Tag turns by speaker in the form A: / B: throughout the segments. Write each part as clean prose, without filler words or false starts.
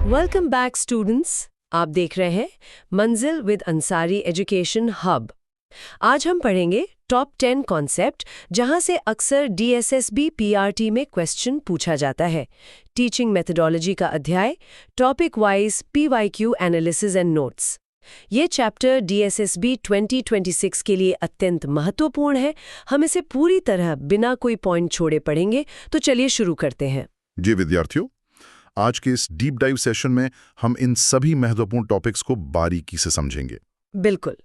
A: Welcome back students. आप देख रहे हैं मंजिल विद अंसारी एजुकेशन हब। आज हम पढ़ेंगे टॉप 10 कॉन्सेप्ट जहां से अक्सर DSSB PRT में क्वेश्चन पूछा जाता है। टीचिंग मेथोडोलॉजी का अध्याय, topic wise PYQ analysis and notes. ये चैप्टर DSSB 2026 के लिए अत्यंत महत्वपूर्ण है। हम इसे पूरी तरह बिना कोई पॉइंट छोड़े पढ़ेंगे, तो चलिए शुरू करते हैं।
B: जी विद्यार्थियों, आज के इस डीप डाइव सेशन में हम इन सभी महत्वपूर्ण टॉपिक्स को बारीकी से समझेंगे।
A: बिल्कुल।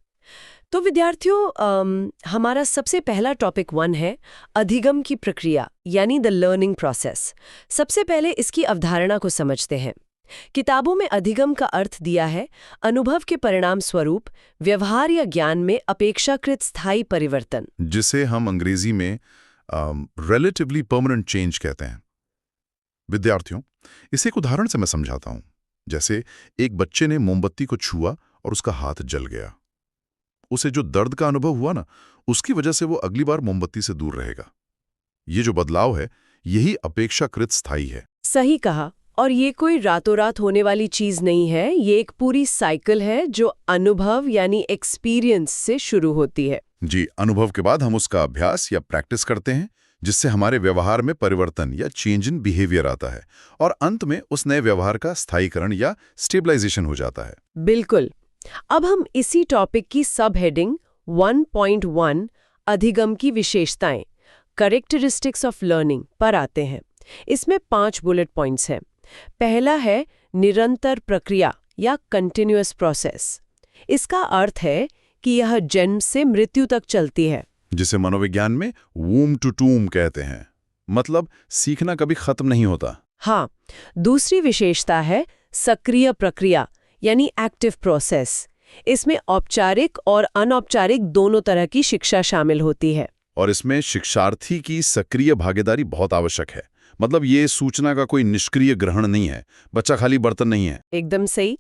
A: तो विद्यार्थियों, हमारा सबसे पहला टॉपिक 1 है अधिगम की प्रक्रिया, यानी द लर्निंग प्रोसेस। सबसे पहले इसकी अवधारणा को समझते हैं। किताबों में अधिगम का अर्थ दिया है अनुभव के परिणाम स्वरूप व्यवहार या ज्ञान में अपेक्षाकृत स्थायी परिवर्तन,
B: जिसे हम अंग्रेजी में रिलेटिवली परमानेंट चेंज कहते हैं। विद्यार्थियों, इसे एक उदाहरण से मैं समझाता हूं। जैसे एक बच्चे ने मोमबत्ती को छुआ और उसका हाथ जल गया। उसे जो दर्द का अनुभव हुआ ना, उसकी वजह से वो अगली बार मोमबत्ती से दूर रहेगा। ये जो बदलाव है, यही अपेक्षाकृत स्थायी है।
A: सही कहा। और ये कोई रातों रात होने वाली चीज नहीं है, ये एक पूरी साइकिल है जो अनुभव यानी एक्सपीरियंस से शुरू होती है।
B: जी, अनुभव के बाद हम उसका अभ्यास या प्रैक्टिस करते हैं, जिससे हमारे व्यवहार में परिवर्तन या चेंज इन बिहेवियर आता है और अंत में उस नए व्यवहार का स्थायीकरण या स्टेबलाइजेशन हो जाता है।
A: बिल्कुल। अब हम इसी टॉपिक की सब हेडिंग 1.1 अधिगम की विशेषताएं, कैरेक्टरिस्टिक्स ऑफ लर्निंग पर आते हैं। इसमें 5 बुलेट पॉइंट्स हैं। पहला है निरंतर प्रक्रिया या कंटिन्यूअस प्रोसेस। इसका अर्थ है कि यह जन्म से मृत्यु तक चलती है,
B: जिसे मनोविज्ञान में वूम टू टूम कहते हैं। मतलब सीखना कभी खत्म नहीं होता।
A: हाँ। दूसरी विशेषता है सक्रिय प्रक्रिया यानी एक्टिव प्रोसेस। इसमें औपचारिक और अनौपचारिक दोनों तरह की शिक्षा शामिल होती है।
B: और इसमें शिक्षार्थी की सक्रिय भागीदारी बहुत आवश्यक है। मतलब ये सूचना का कोई निष्क्रिय ग्रहण नहीं है, बच्चा खाली बर्तन नहीं है।
A: एकदम सही।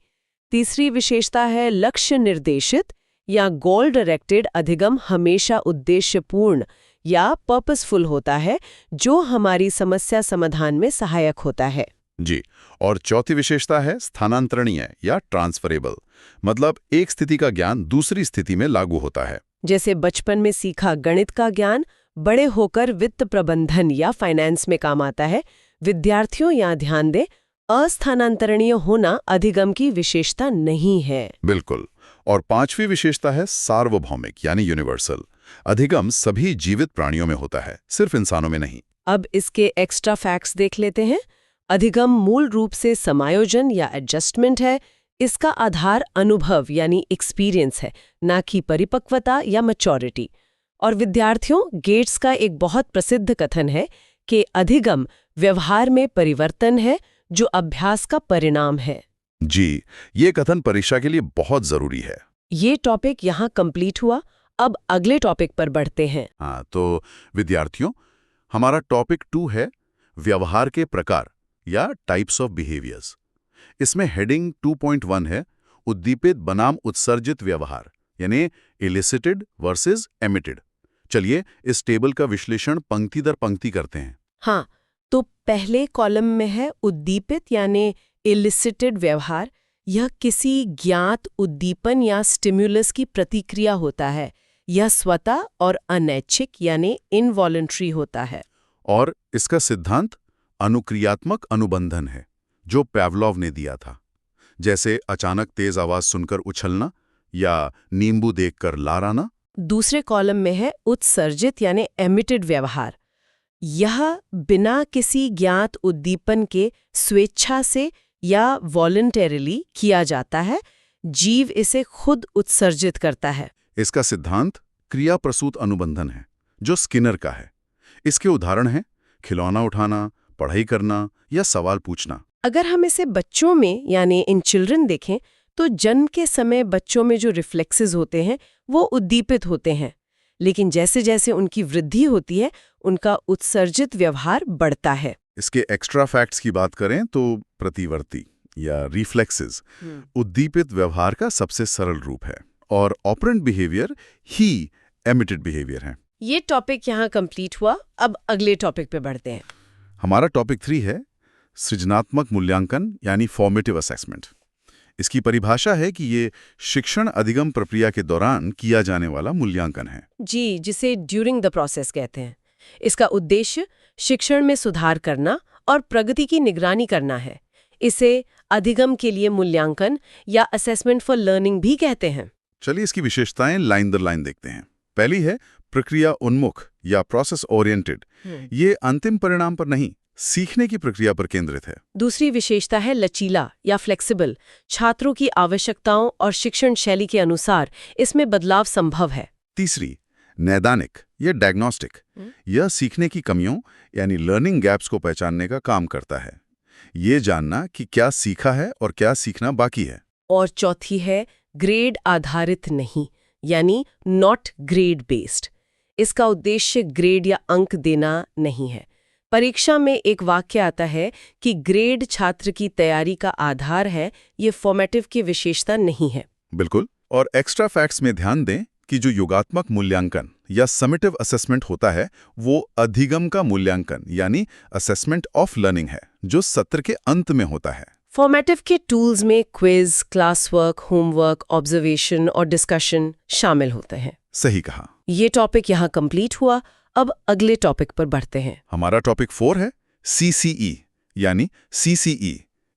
A: तीसरी विशेषता है लक्ष्य निर्देशित या गोल डायरेक्टेड अधिगम हमेशा उद्देश्यपूर्ण या पर्पसफुल होता है, जो हमारी समस्या समाधान में सहायक होता है।
B: जी। और चौथी विशेषता है स्थानांतरणीय या ट्रांसफरेबल। मतलब एक स्थिति का ज्ञान दूसरी स्थिति में लागू होता है।
A: जैसे बचपन में सीखा गणित का ज्ञान बड़े होकर वित्त प्रबंधन या फाइनेंस में काम आता है। विद्यार्थियों यहाँ ध्यान दें, अस्थानांतरणीय होना अधिगम की विशेषता नहीं है।
B: बिल्कुल। और पांचवी विशेषता है सार्वभौमिक यानी यूनिवर्सल। अधिगम सभी जीवित प्राणियों में होता है, सिर्फ इंसानों में नहीं।
A: अब इसके एक्स्ट्रा फैक्ट्स देख लेते हैं। अधिगम मूल रूप से समायोजन या एडजस्टमेंट है। इसका आधार अनुभव यानी एक्सपीरियंस है, ना कि परिपक्वता या मैच्योरिटी। और विद्यार्थियों, गेट्स का एक बहुत प्रसिद्ध कथन है कि अधिगम व्यवहार में परिवर्तन है जो अभ्यास का परिणाम है।
B: जी, ये कथन परीक्षा के लिए बहुत जरूरी है।
A: ये टॉपिक यहाँ कंप्लीट हुआ। अब अगले टॉपिक पर बढ़ते हैं।
B: हाँ, तो विद्यार्थियों, हमारा टॉपिक 2 है व्यवहार के प्रकार या टाइप्स ऑफ बिहेवियर्स। इसमें हेडिंग 2.1 है उद्दीपित बनाम उत्सर्जित व्यवहार, यानी इलिसिटेड वर्सेस एमिटेड। चलिए इस टेबल का विश्लेषण पंक्ति दर पंक्ति करते हैं।
A: हाँ, तो पहले कॉलम में है उद्दीपित यानी इलिसिटेड व्यवहार। यह किसी ज्ञात उद्दीपन या स्टिम्युलस की प्रतिक्रिया होता है। यह स्वतः और अनैच्छिक यानी इनवॉलंटरी होता है।
B: और इसका सिद्धांत अनुक्रियात्मक अनुबंधन है, जो पैवलोव ने दिया था। जैसे अचानक तेज आवाज सुनकर उछलना या नींबू देखकर लाराना।
A: दूसरे कॉलम में है उत्सर्जित यानी एमिटेड व्यवहार। यह बिना किसी ज्ञात उद्दीपन के स्वेच्छा से या वॉलंटरीली किया जाता है। जीव इसे खुद उत्सर्जित करता है।
B: इसका सिद्धांत क्रिया प्रसूत अनुबंधन है, जो स्किनर का है। इसके उदाहरण हैं खिलौना उठाना, पढ़ाई करना या सवाल पूछना।
A: अगर हम इसे बच्चों में यानी इन चिल्ड्रन देखें, तो जन्म के समय बच्चों में जो रिफ्लेक्सेस होते हैं वो उद्दीपित होते हैं, लेकिन जैसे जैसे उनकी वृद्धि होती है उनका उत्सर्जित व्यवहार बढ़ता है।
B: इसके एक्स्ट्रा फैक्ट्स की बात करें तो प्रतिवर्ती या रिफ्लेक्सेस उद्दीपित व्यवहार का सबसे सरल रूप है और ऑपरेंट बिहेवियर ही एमिटेड बिहेवियर है।
A: ये टॉपिक यहाँ कंप्लीट हुआ। अब अगले टॉपिक पे बढ़ते हैं।
B: हमारा टॉपिक 3 है सृजनात्मक मूल्यांकन यानी फॉर्मेटिव असेसमेंट। इसकी परिभाषा है कि ये शिक्षण अधिगम प्रक्रिया के दौरान किया जाने वाला मूल्यांकन है।
A: जी, जिसे ड्यूरिंग द प्रोसेस कहते हैं। इसका उद्देश्य शिक्षण में सुधार करना और प्रगति की निगरानी करना है। इसे अधिगम के लिए मूल्यांकन या असेसमेंट फॉर लर्निंग भी कहते हैं।
B: चलिए इसकी विशेषताएं लाइन दर लाइन देखते हैं। पहली है प्रक्रिया उन्मुख या प्रोसेस ओरिएंटेड। ये अंतिम परिणाम पर नहीं, सीखने की प्रक्रिया पर केंद्रित है।
A: दूसरी विशेषता है लचीला या फ्लेक्सिबल। छात्रों की आवश्यकताओं और शिक्षण शैली के अनुसार इसमें बदलाव संभव है।
B: तीसरी नैदानिक या डायग्नोस्टिक। यह सीखने की कमियों यानी लर्निंग गैप्स को पहचानने का काम करता है। ये जानना कि क्या सीखा है और क्या सीखना बाकी है।
A: और चौथी है ग्रेड आधारित नहीं, यानी नॉट ग्रेड बेस्ड। इसका उद्देश्य ग्रेड या अंक देना नहीं है। परीक्षा में एक वाक्य आता है कि ग्रेड छात्र की तैयारी का आधार है, ये फॉर्मेटिव की विशेषता नहीं है।
B: बिल्कुल। और एक्स्ट्रा फैक्ट्स में ध्यान दें कि जो योगात्मक मूल्यांकन या समेटिव असेसमेंट होता है वो अधिगम का मूल्यांकन यानी असेसमेंट ऑफ लर्निंग है, जो सत्र के अंत में होता है।
A: फॉर्मेटिव के टूल्स में quiz, class work, homework, observation और डिस्कशन शामिल होते हैं।
B: सही कहा।
A: ये टॉपिक यहाँ कंप्लीट हुआ। अब अगले टॉपिक पर बढ़ते हैं।
B: हमारा टॉपिक 4 है CCE यानी CCE।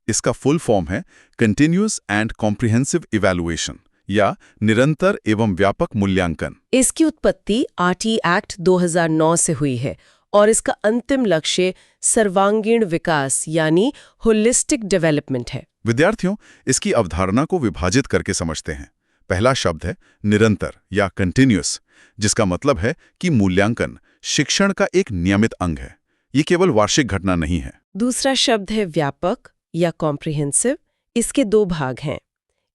B: इसका फुल फॉर्म है कंटिन्यूअस एंड कॉम्प्रिहेंसिव इवैल्यूएशन या निरंतर एवं व्यापक मूल्यांकन।
A: इसकी उत्पत्ति RT एक्ट 2009 से हुई है और इसका अंतिम लक्ष्य सर्वांगीण विकास यानी होलिस्टिक डेवलपमेंट है।
B: विद्यार्थियों, इसकी अवधारणा को विभाजित करके समझते हैं। पहला शब्द है निरंतर या कंटिन्यूअस, जिसका मतलब है कि मूल्यांकन शिक्षण का एक नियमित अंग है। ये केवल वार्षिक घटना नहीं है।
A: दूसरा शब्द है व्यापक या कॉम्प्रिहेंसिव। इसके दो भाग हैं।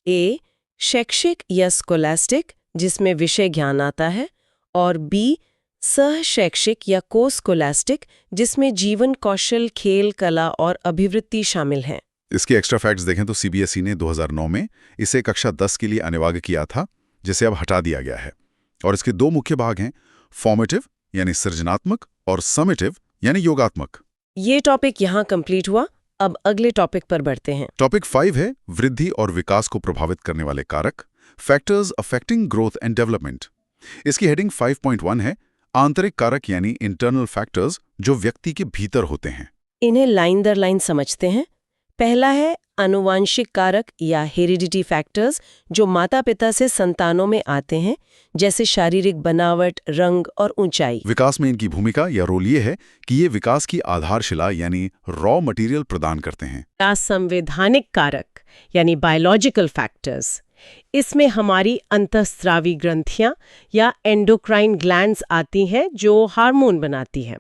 A: ए शैक्षिक या स्कोलास्टिक, जिसमें विषय ज्ञान आता है, और बी सह शैक्षिक या को स्कोलास्टिक, जिसमें जीवन कौशल, खेल, कला और अभिवृत्ति शामिल हैं।
B: इसके एक्स्ट्रा फैक्ट्स देखें तो CBSE ने 2009 में इसे कक्षा 10 के लिए अनिवार्य किया था, जिसे अब हटा दिया गया है। और इसके दो मुख्य भाग हैं, फॉर्मेटिव यानी सृजनात्मक और समेटिव यानी योगात्मक।
A: ये टॉपिक यहाँ कंप्लीट हुआ। अब अगले टॉपिक पर बढ़ते हैं।
B: टॉपिक 5 है वृद्धि और विकास को प्रभावित करने वाले कारक, factors affecting growth and development. इसकी हेडिंग 5.1 है आंतरिक कारक यानी इंटरनल फैक्टर्स, जो व्यक्ति के भीतर होते हैं।
A: इन्हें लाइन दर लाइन समझते हैं। पहला है आनुवांशिक कारक या हेरिडिटी फैक्टर्स, जो माता पिता से संतानों में आते हैं, जैसे शारीरिक बनावट, रंग और ऊंचाई।
B: विकास में इनकी भूमिका या रोल ये है कि ये विकास की आधारशिला यानी रॉ मटेरियल प्रदान करते हैं।
A: या संवैधानिक कारक यानी बायोलॉजिकल फैक्टर्स। इसमें हमारी अंतःस्रावी ग्रंथियां या एंडोक्राइन ग्लैंड्स आती हैं, जो हार्मोन बनाती हैं।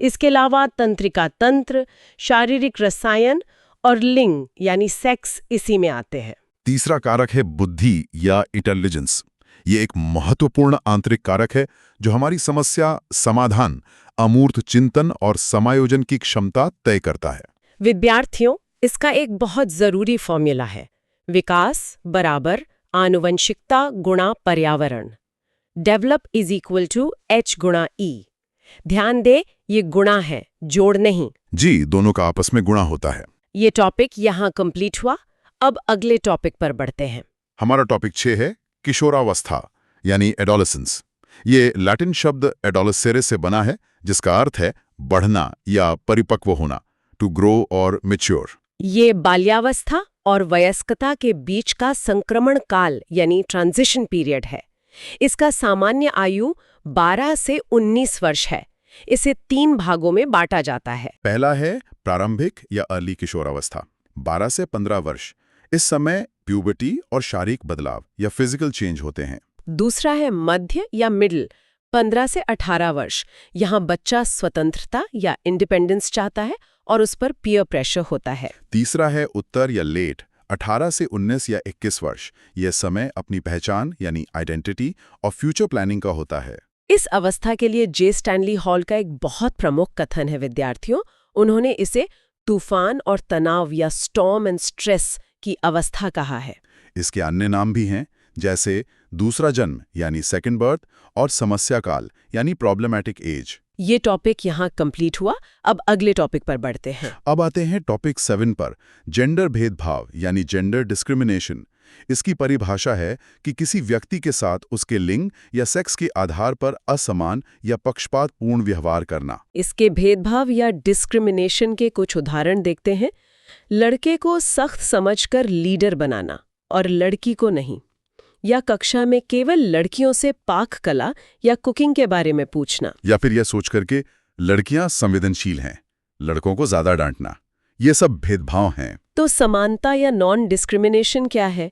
A: इसके अलावा तंत्रिका तंत्र, शारीरिक रसायन और लिंग यानी सेक्स इसी में आते हैं।
B: तीसरा कारक है बुद्धि या इंटेलिजेंस। ये एक महत्वपूर्ण आंतरिक कारक है जो हमारी समस्या समाधान, अमूर्त चिंतन और समायोजन की क्षमता तय करता है।
A: विद्यार्थियों, इसका एक बहुत जरूरी फॉर्मूला है, विकास बराबर आनुवंशिकता गुणा पर्यावरण। Develop is equal to H गुणा E। ध्यान दे, ये गुणा है, जोड़ नहीं।
B: जी, दोनों का आपस में गुणा होता है।
A: ये टॉपिक यहाँ कंप्लीट हुआ। अब अगले टॉपिक पर बढ़ते हैं।
B: हमारा टॉपिक 6 है किशोरावस्था यानी एडोलेसेंस। ये लैटिन शब्द एडोलेसेरे से बना है, जिसका अर्थ है बढ़ना या परिपक्व होना, टू ग्रो और मैच्योर।
A: ये बाल्यावस्था और वयस्कता के बीच का संक्रमण काल यानी ट्रांजिशन पीरियड है। इसका सामान्य आयु 12 से 19 वर्ष है। इसे 3 भागों में बांटा जाता है।
B: पहला है प्रारंभिक या अर्ली किशोरावस्था, 12 से 15 वर्ष। इस समय प्यूबर्टी और शारीरिक बदलाव या फिजिकल चेंज होते हैं।
A: दूसरा है मध्य या मिडिल, 15 से 18 वर्ष। यहाँ बच्चा स्वतंत्रता या इंडिपेंडेंस चाहता है और उस पर पीयर प्रेशर होता है।
B: तीसरा है उत्तर या लेट, 18 से 19 या 21 वर्ष। यह समय अपनी पहचान यानी आइडेंटिटी और फ्यूचर प्लानिंग का होता है।
A: इस अवस्था के लिए जे स्टैनली हॉल का एक बहुत प्रमुख कथन है विद्यार्थियों। उन्होंने इसे तूफान और तनाव या स्टॉर्म एंड स्ट्रेस की अवस्था कहा है।
B: इसके अन्य नाम भी हैं, जैसे दूसरा जन्म यानी सेकंड बर्थ और समस्या काल यानी प्रॉब्लमैटिक एज।
A: ये टॉपिक यहाँ कंप्लीट हुआ। अब अगले टॉपिक पर बढ़ते हैं।
B: अब आते हैं टॉपिक 7 पर, जेंडर भेदभाव यानी जेंडर डिस्क्रिमिनेशन। इसकी परिभाषा है कि किसी व्यक्ति के साथ उसके लिंग या सेक्स के आधार पर असमान या पक्षपातपूर्ण व्यवहार करना।
A: इसके भेदभाव या डिस्क्रिमिनेशन के कुछ उदाहरण देखते हैं। लड़के को सख्त समझकर लीडर बनाना और लड़की को नहीं, या कक्षा में केवल लड़कियों से पाक कला या कुकिंग के बारे में पूछना,
B: या फिर यह सोच करके लड़कियां संवेदनशील हैं, लड़कों को ज्यादा डांटना। ये सब भेदभाव हैं।
A: तो समानता या नॉन डिस्क्रिमिनेशन क्या है?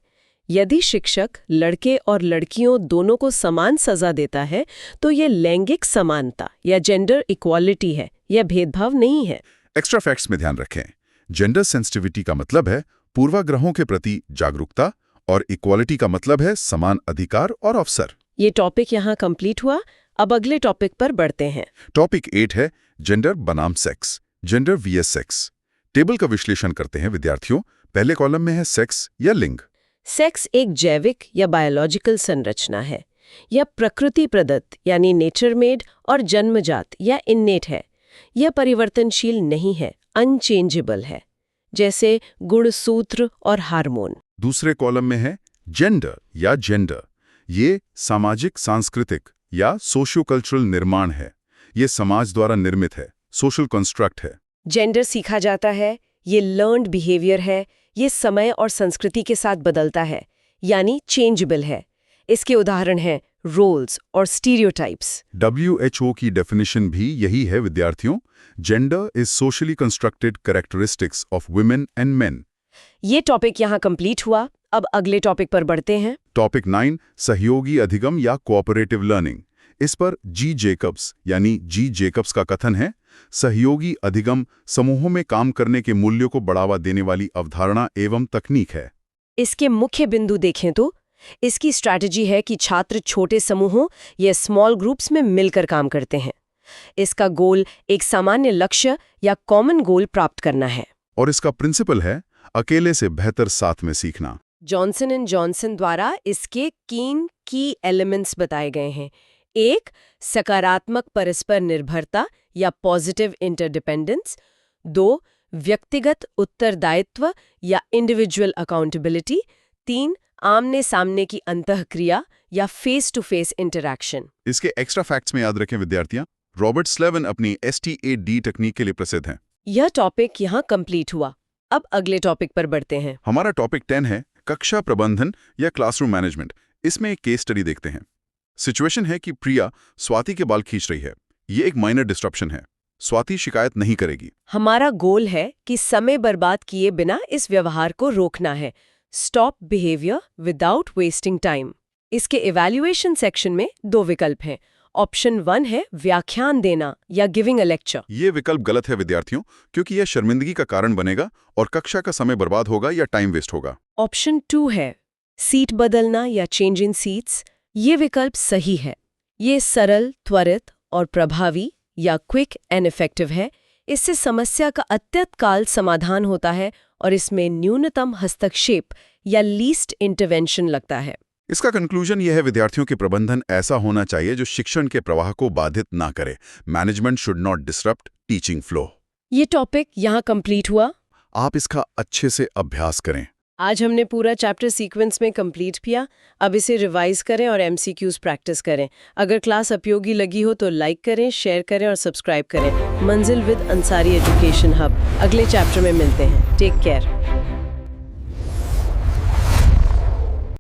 A: यदि शिक्षक लड़के और लड़कियों दोनों को समान सजा देता है तो ये लैंगिक समानता या जेंडर इक्वालिटी है, यह भेदभाव नहीं है।
B: एक्स्ट्रा फैक्ट्स में ध्यान रखें, जेंडर सेंसिटिविटी का मतलब है पूर्वाग्रहों के प्रति जागरूकता और इक्वालिटी का मतलब है समान अधिकार और अवसर।
A: ये टॉपिक यहाँ कंप्लीट हुआ। अब अगले टॉपिक पर बढ़ते हैं।
B: टॉपिक 8 है जेंडर बनाम sex, gender VS sex. Table का विश्लेषण करते हैं विद्यार्थियों। पहले कॉलम में है सेक्स या लिंग।
A: सेक्स एक जैविक या बायोलॉजिकल संरचना है। यह प्रकृति प्रदत्त यानी नेचर मेड और जन्मजात या इन्नेट है। यह परिवर्तनशील नहीं है, अनचेंजेबल है, जैसे गुणसूत्र और हार्मोन।
B: दूसरे कॉलम में है जेंडर या जेंडर। ये सामाजिक सांस्कृतिक या सोशियो कल्चरल निर्माण है। ये समाज द्वारा निर्मित है, सोशल कंस्ट्रक्ट है।
A: जेंडर सीखा जाता है, ये लर्न्ड बिहेवियर है, ये समय और संस्कृति के साथ बदलता है, यानी चेंजेबल है। इसके उदाहरण हैं रोल्स और स्टीरियोटाइप्स।
B: WHO की डेफिनेशन भी यही है विद्यार्थियों। Gender is socially constructed characteristics of women and main.
A: ये टॉपिक यहाँ कंप्लीट हुआ। अब अगले टॉपिक पर बढ़ते हैं।
B: टॉपिक 9 सहयोगी अधिगम या कोऑपरेटिव लर्निंग। इस पर जी जेकब्स का कथन है, सहयोगी अधिगम समूहों में काम करने के मूल्यों को बढ़ावा देने वाली अवधारणा एवं तकनीक है।
A: इसके मुख्य बिंदु देखें तो इसकी स्ट्रैटेजी है कि छात्र छोटे समूहों या स्मॉल ग्रुप्स में मिलकर काम करते हैं। इसका गोल एक सामान्य लक्ष्य या कॉमन गोल प्राप्त करना है।
B: और इसका प्रिंसिपल है अकेले से बेहतर साथ में सीखना।
A: जॉनसन एंड जॉनसन द्वारा इसके तीन की एलिमेंट्स बताए गए हैं। एक, सकारात्मक परस्पर निर्भरता या पॉजिटिव इंटरडिपेंडेंस। 2, व्यक्तिगत उत्तरदायित्व या इंडिविजुअल अकाउंटेबिलिटी। 3, आमने सामने की अंतःक्रिया या फेस टू फेस इंटरैक्शन।
B: इसके एक्स्ट्रा फैक्ट्स में याद रखें विद्यार्थियां, रॉबर्ट स्लेवन अपनी STAD तकनीक के लिए प्रसिद्ध हैं।
A: यह टॉपिक यहाँ कंप्लीट हुआ। अब अगले टॉपिक पर बढ़ते हैं।
B: हमारा टॉपिक 10 है कक्षा प्रबंधन या क्लासरूम मैनेजमेंट। इसमें एक केस स्टडी देखते हैं। सिचुएशन है कि प्रिया स्वाति के बाल खींच रही है। ये एक माइनर डिस्ट्रप्शन है। स्वाति शिकायत नहीं करेगी।
A: हमारा गोल है कि समय बर्बाद किए बिना इस व्यवहार को रोकना है। Stop behaviour without wasting time. इसके इवैल्यूएशन सेक्शन में 2 विकल्प हैं। ऑप्शन 1 है व्याख्यान देना या गिविंग अ लेक्चर।
B: ये विकल्प गलत है विद्यार्थियों, क्योंकि यह शर्मिंदगी का कारण बनेगा और कक्षा का समय बर्बाद होगा या टाइम वेस्ट होगा।
A: ऑप्शन 2 है सीट बदलना या चेंज इन सीट्स। ये विकल्प सही है। ये सरल, त्वरित और प्रभावी या क्विक एंड इफेक्टिव है। इससे समस्या का अत्यंतकाल समाधान होता है और इसमें न्यूनतम हस्तक्षेप या लीस्ट इंटरवेंशन लगता है।
B: इसका कंक्लूजन यह है विद्यार्थियों के प्रबंधन ऐसा होना चाहिए जो शिक्षण के प्रवाह को बाधित ना करे। Management should not disrupt teaching flow.
A: ये टॉपिक यहाँ कंप्लीट हुआ।
B: आप इसका अच्छे से अभ्यास करें।
A: आज हमने पूरा चैप्टर सीक्वेंस में कंप्लीट किया। अब इसे रिवाइज करें और MCQs प्रैक्टिस करें। अगर क्लास उपयोगी लगी हो तो लाइक करें, शेयर करें और सब्सक्राइब करें। Manzil with Ansari education hub. अगले चैप्टर में मिलते हैं। Take care.